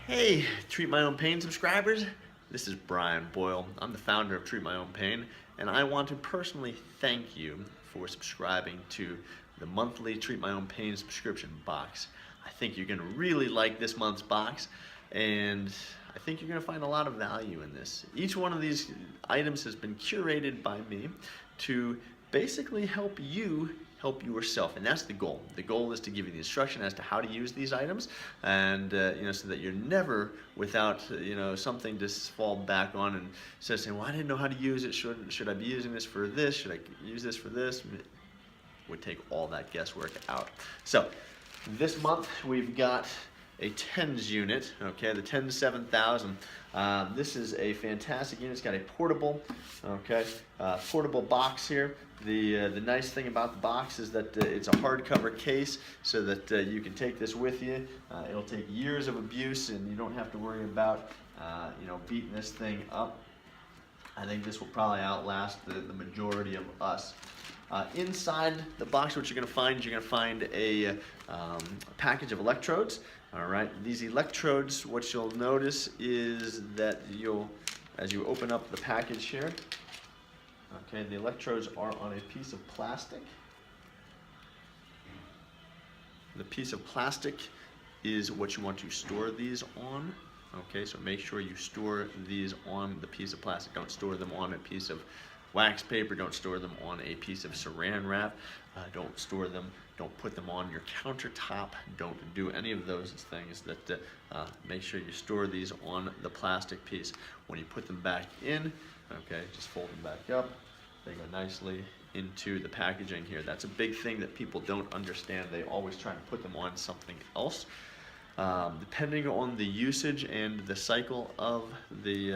Hey, Treat My Own Pain subscribers. This is Brian Boyle. I'm the founder of Treat My Own Pain, and I want to personally thank you for subscribing to the monthly Treat My Own Pain subscription box. I think you're going to really like this month's box, and I think you're going to find a lot of value in this. Each one of these items has been curated by me to basically help yourself, and that's the goal. The goal is to give you the instruction as to how to use these items, and so that you're never without something to fall back on and saying, well, I didn't know how to use it. Should I be using this for this? Should I use this for this? Would take all that guesswork out. So this month we've got a TENS unit, okay, the TENS 7000. This is a fantastic unit. It's got a portable, portable box here. The nice thing about the box is that it's a hardcover case, so that you can take this with you. It'll take years of abuse, and you don't have to worry about beating this thing up. I think this will probably outlast the majority of us. Inside the box, what you're going to find a package of electrodes. All right, these electrodes, what you'll notice is that as you open up the package here, okay, the electrodes are on a piece of plastic. The piece of plastic is what you want to store these on. Okay, so make sure you store these on the piece of plastic. Don't store them on a piece of wax paper. Don't store them on a piece of saran wrap. Don't put them on your countertop. Don't do any of those things. Make sure you store these on the plastic piece. When you put them back in, okay, just fold them back up. They go nicely into the packaging here. That's a big thing that people don't understand. They always try to put them on something else. Depending on the usage and the cycle of the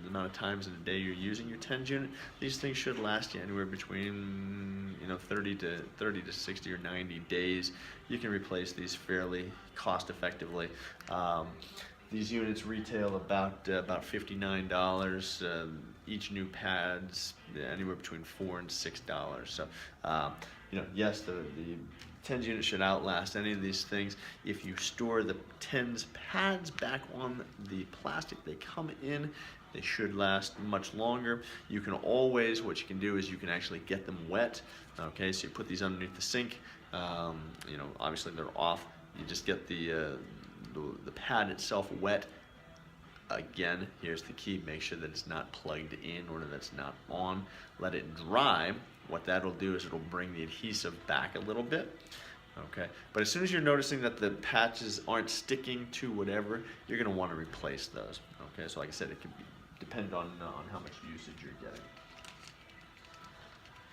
amount of times in a day you're using your TENS unit, these things should last you anywhere between 30 to 60 or 90 days. You can replace these fairly cost effectively. These units retail about $59. Each new pad's anywhere between $4 and $6. So yes, the TENS unit should outlast any of these things. If you store the TENS pads back on the plastic they come in, they should last much longer. You can always, what you can do is you can actually get them wet. Okay, so you put these underneath the sink. Obviously they're off. You just get the pad itself wet. Again, here's the key: make sure that it's not plugged in or that it's not on. Let it dry. What that'll do is it'll bring the adhesive back a little bit. Okay, but as soon as you're noticing that the patches aren't sticking to whatever, you're going to want to replace those. Okay, so like I said, it can depend on how much usage you're getting.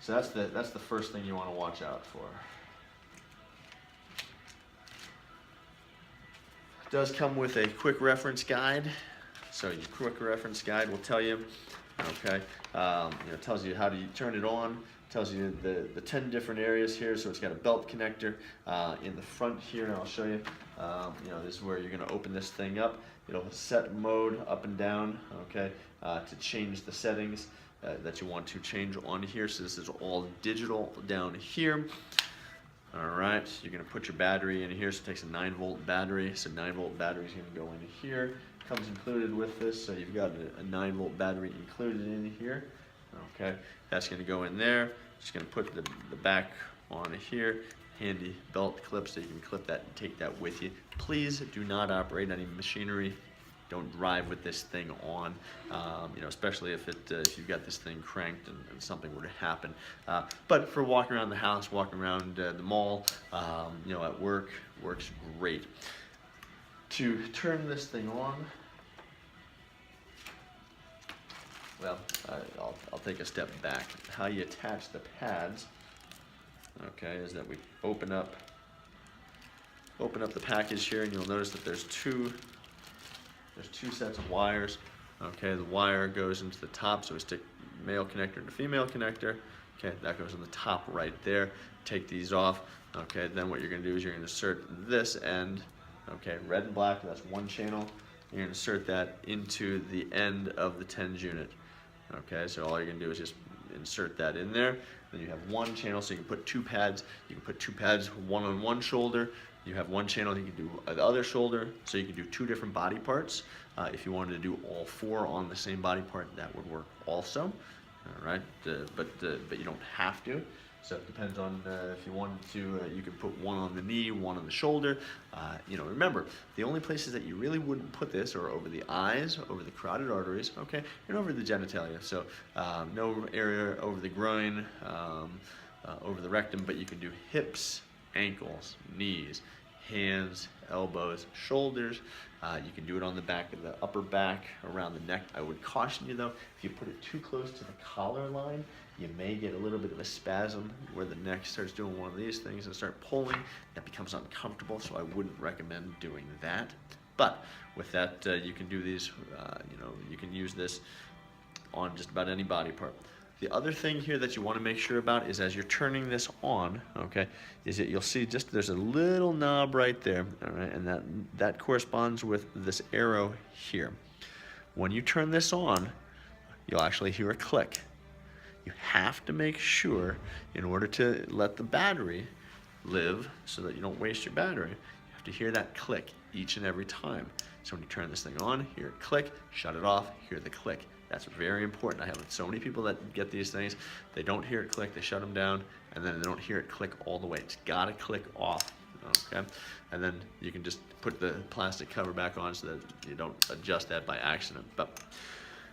So that's the first thing you want to watch out for. It does come with a quick reference guide. So your quick reference guide will tell you, okay, tells you how to turn it on, tells you the 10 different areas here. So it's got a belt connector in the front here, and I'll show you. This is where you're going to open this thing up. It'll set mode up and down, okay, to change the settings that you want to change on here. So this is all digital down here. All right, you're going to put your battery in here. So it takes a 9-volt battery. So 9-volt battery is going to go into here. Comes included with this, so you've got a 9-volt battery included in here. Okay, that's going to go in there. Just going to put the back on here. Handy belt clip, so you can clip that and take that with you. Please do not operate any machinery. Don't drive with this thing on, especially if you've got this thing cranked and something were to happen. But for walking around the house, walking around the mall, at work, works great. To turn this thing on, well, I'll take a step back. How you attach the pads, okay, is that we open up the package here, and you'll notice that there's two sets of wires. Okay, the wire goes into the top, so we stick male connector and female connector. Okay, that goes on the top right there. Take these off. Okay, then what you're going to do is you're going to insert this end. Okay, red and black, that's one channel. You're going to insert that into the end of the TENS unit. Okay, so all you're going to do is just insert that in there. Then you have one channel, so you can put two pads. You can put two pads, one on one shoulder, You have one channel you can do the other shoulder, so you can do 2 different body parts. If you wanted to do all 4 on the same body part, that would work also. All right, but you don't have to. So it depends on if you wanted to. You can put one on the knee, one on the shoulder. You know, remember, the only places that you really wouldn't put this are over the eyes, over the carotid arteries, okay, and over the genitalia. So no area over the groin, over the rectum, but you can do hips, ankles, knees, hands, elbows, shoulders. You can do it on the back of the upper back, around the neck. I would caution you though, if you put it too close to the collar line, you may get a little bit of a spasm where the neck starts doing one of these things and start pulling. That becomes uncomfortable, so I wouldn't recommend doing that. But with that, you can do these, you know, you can use this on just about any body part. The other thing here that you want to make sure about is as you're turning this on, okay, is that you'll see just there's a little knob right there, all right, and that corresponds with this arrow here. When you turn this on, you'll actually hear a click. You have to make sure, in order to let the battery live so that you don't waste your battery, you have to hear that click each and every time. So when you turn this thing on, hear it click, shut it off, hear the click. That's very important. I have so many people that get these things, they don't hear it click, they shut them down, and then they don't hear it click all the way. It's gotta click off, okay? And then you can just put the plastic cover back on so that you don't adjust that by accident. But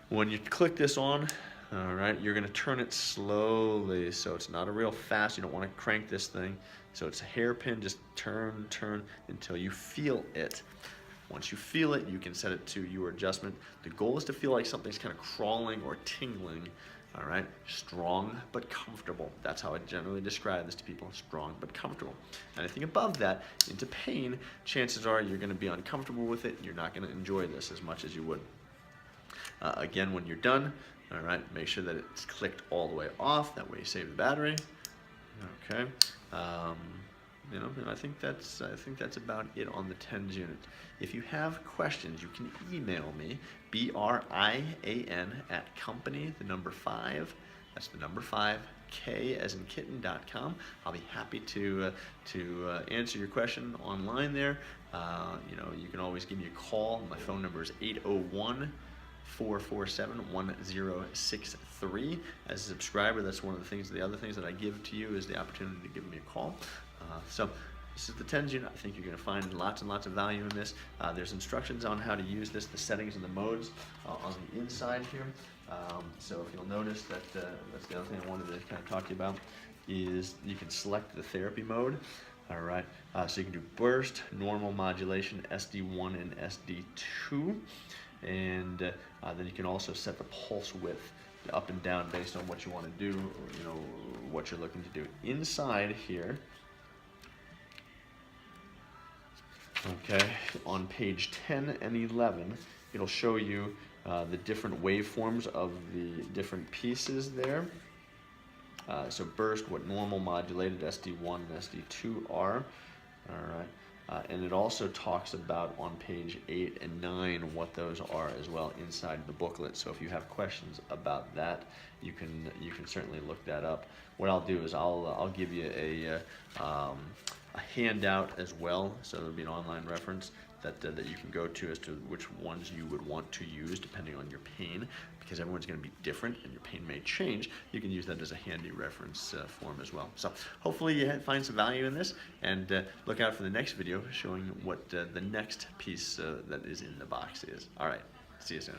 when you click this on, all right, you're gonna turn it slowly, so it's not a real fast. You don't wanna crank this thing. So it's a hairpin, just turn until you feel it. Once you feel it, you can set it to your adjustment. The goal is to feel like something's kind of crawling or tingling, all right? Strong but comfortable. That's how I generally describe this to people, strong but comfortable. Anything above that, into pain, chances are you're gonna be uncomfortable with it. You're not gonna enjoy this as much as you would. Again, when you're done, all right, make sure that it's clicked all the way off. That way you save the battery, okay? You know, and I think that's about it on the TENS unit. If you have questions, you can email me, brian@company, the number 5, that's the number 5, K as in kitten.com. I'll be happy to answer your question online there. You know, you can always give me a call. My phone number is 801-447-1063. As a subscriber, that's one of the other things that I give to you is the opportunity to give me a call. So this is the TENS unit. I think you're going to find lots and lots of value in this. There's instructions on how to use this, the settings and the modes on the inside here. So if you'll notice that that's the other thing I wanted to kind of talk to you about is you can select the therapy mode. All right, so you can do burst, normal modulation, SD1 and SD2, and then you can also set the pulse width up and down based on what you want to do, or, you know, what you're looking to do. Inside here, okay, on page 10 and 11, it'll show you the different waveforms of the different pieces there. So burst, what normal, modulated, SD1 and SD2 are. All right. And it also talks about on page 8 and 9 what those are as well inside the booklet. So if you have questions about that, you can certainly look that up. What I'll do is I'll give you a handout as well, so there'll be an online reference that you can go to as to which ones you would want to use depending on your pain, because everyone's going to be different and your pain may change. You can use that as a handy reference form as well. So hopefully you find some value in this, and look out for the next video showing what the next piece that is in the box is. All right, see you soon.